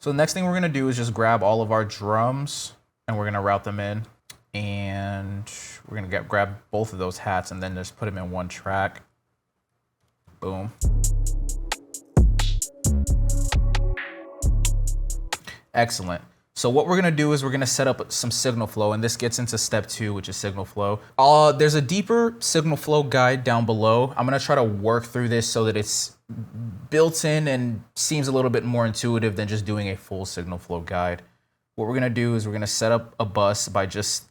So the next thing we're gonna do is just grab all of our drums and we're gonna route them in. And we're gonna grab both of those hats and then just put them in one track. Boom. Excellent. So what we're gonna do is we're gonna set up some signal flow, and this gets into step 2, which is signal flow. There's a deeper signal flow guide down below. I'm gonna try to work through this so that it's built in and seems a little bit more intuitive than just doing a full signal flow guide. What we're gonna do is we're gonna set up a bus by just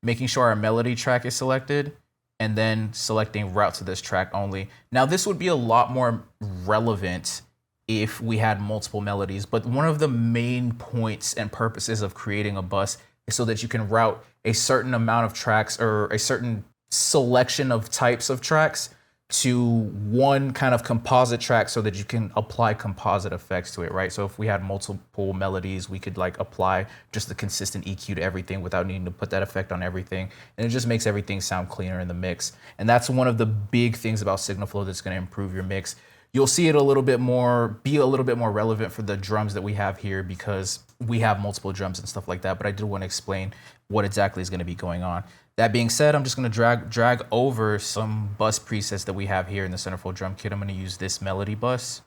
making sure our melody track is selected and then selecting route to this track only. Now this would be a lot more relevant if we had multiple melodies, but one of the main points and purposes of creating a bus is so that you can route a certain amount of tracks or a certain selection of types of tracks to one kind of composite track so that you can apply composite effects to it, right? So if we had multiple melodies, we could like apply just the consistent EQ to everything without needing to put that effect on everything. And it just makes everything sound cleaner in the mix. And that's one of the big things about signal flow that's gonna improve your mix. You'll see it be a little bit more relevant for the drums that we have here because we have multiple drums and stuff like that, but I did want to explain what exactly is going to be going on. That being said, I'm just going to drag over some bus presets that we have here in the Centerfold drum kit. I'm going to use this melody bus.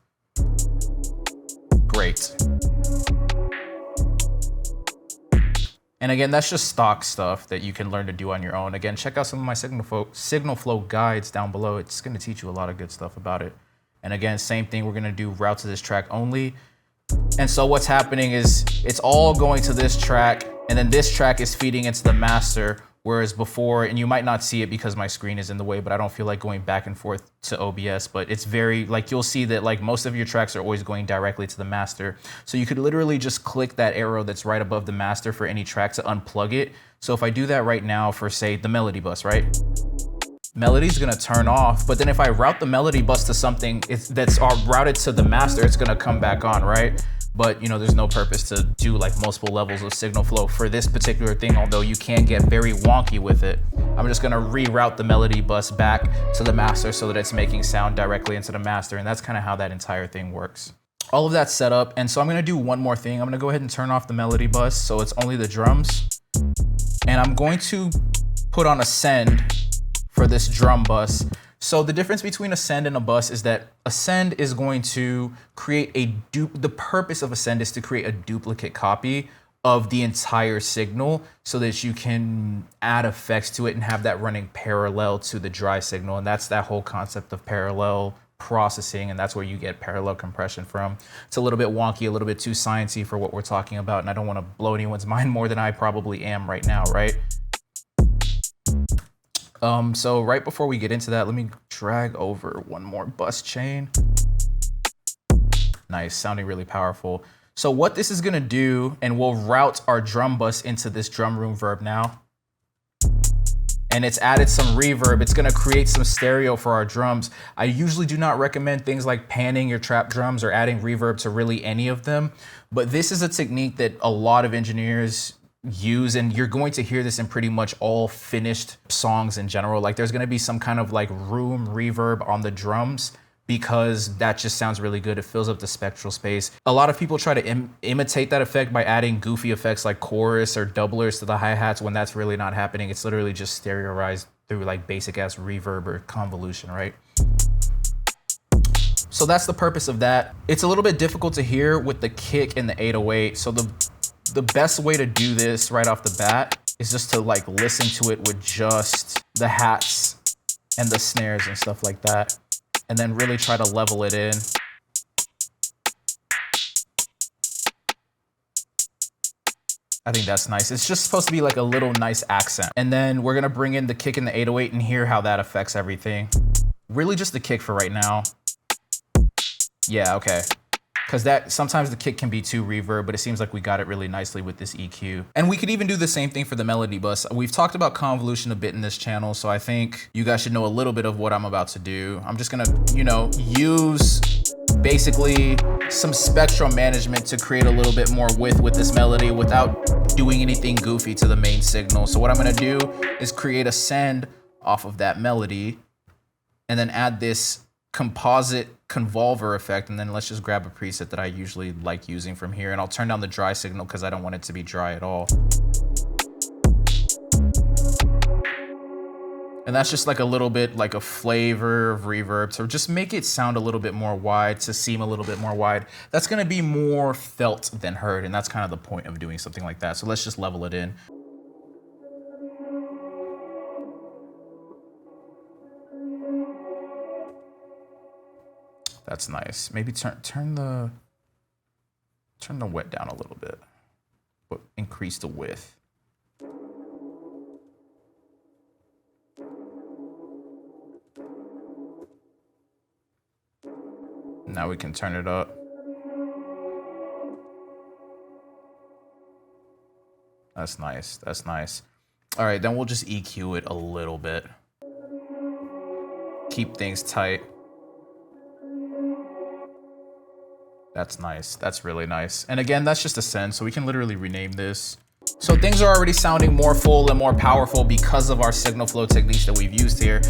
Great. And again, that's just stock stuff that you can learn to do on your own. Again, check out some of my signal flow guides down below. It's going to teach you a lot of good stuff about it. And again, same thing, we're gonna do route to this track only. And so what's happening is it's all going to this track, and then this track is feeding into the master, whereas before, and you might not see it because my screen is in the way, but I don't feel like going back and forth to OBS, but it's very, like you'll see that like most of your tracks are always going directly to the master. So you could literally just click that arrow that's right above the master for any track to unplug it. So if I do that right now for say the melody bus, right? Melody's gonna turn off, but then if I route the melody bus to something that's routed to the master, it's gonna come back on, right? But you know, there's no purpose to do like multiple levels of signal flow for this particular thing, although you can get very wonky with it. I'm just gonna reroute the melody bus back to the master so that it's making sound directly into the master, and that's kind of how that entire thing works. All of that's set up, and so I'm gonna do one more thing. I'm gonna go ahead and turn off the melody bus so it's only the drums, and I'm going to put on a send for this drum bus. So the difference between a send and a bus is that a send is going to create the purpose of a send is to create a duplicate copy of the entire signal so that you can add effects to it and have that running parallel to the dry signal. And that's that whole concept of parallel processing, and that's where you get parallel compression from. It's a little bit wonky, a little bit too sciencey for what we're talking about, and I don't want to blow anyone's mind more than I probably am right now, right? So right before we get into that, let me drag over one more bus chain. Nice, sounding really powerful. So what this is gonna do, and we'll route our drum bus into this drum room verb now. And it's added some reverb. It's gonna create some stereo for our drums. I usually do not recommend things like panning your trap drums or adding reverb to really any of them, but this is a technique that a lot of engineers use, and you're going to hear this in pretty much all finished songs in general. Like there's gonna be some kind of like room reverb on the drums because that just sounds really good. It fills up the spectral space. A lot of people try to imitate that effect by adding goofy effects like chorus or doublers to the hi-hats when that's really not happening. It's literally just stereoized through like basic ass reverb or convolution, right? So that's the purpose of that. It's a little bit difficult to hear with the kick and the 808. So the best way to do this right off the bat is just to like listen to it with just the hats and the snares and stuff like that, and then really try to level it in. I think that's nice. It's just supposed to be like a little nice accent. And then we're gonna bring in the kick and the 808 and hear how that affects everything. Really just the kick for right now. Yeah, okay. Because that sometimes the kick can be too reverb, but it seems like we got it really nicely with this EQ. And we could even do the same thing for the melody bus. We've talked about convolution a bit in this channel, so I think you guys should know a little bit of what I'm about to do. I'm just gonna, you know, use basically some spectrum management to create a little bit more width with this melody without doing anything goofy to the main signal. So what I'm gonna do is create a send off of that melody and then add this composite convolver effect, and then let's just grab a preset that I usually like using from here, and I'll turn down the dry signal because I don't want it to be dry at all. And that's just like a little bit like a flavor of reverb, so just make it sound a little bit more wide, to seem a little bit more wide. That's gonna be more felt than heard, and that's kind of the point of doing something like that. So let's just level it in. That's nice. Maybe turn the wet down a little bit, but increase the width. Now we can turn it up. That's nice. That's nice. All right, then we'll just EQ it a little bit. Keep things tight. That's nice. That's really nice. And again, that's just a send, so we can literally rename this. So things are already sounding more full and more powerful because of our signal flow techniques that we've used here.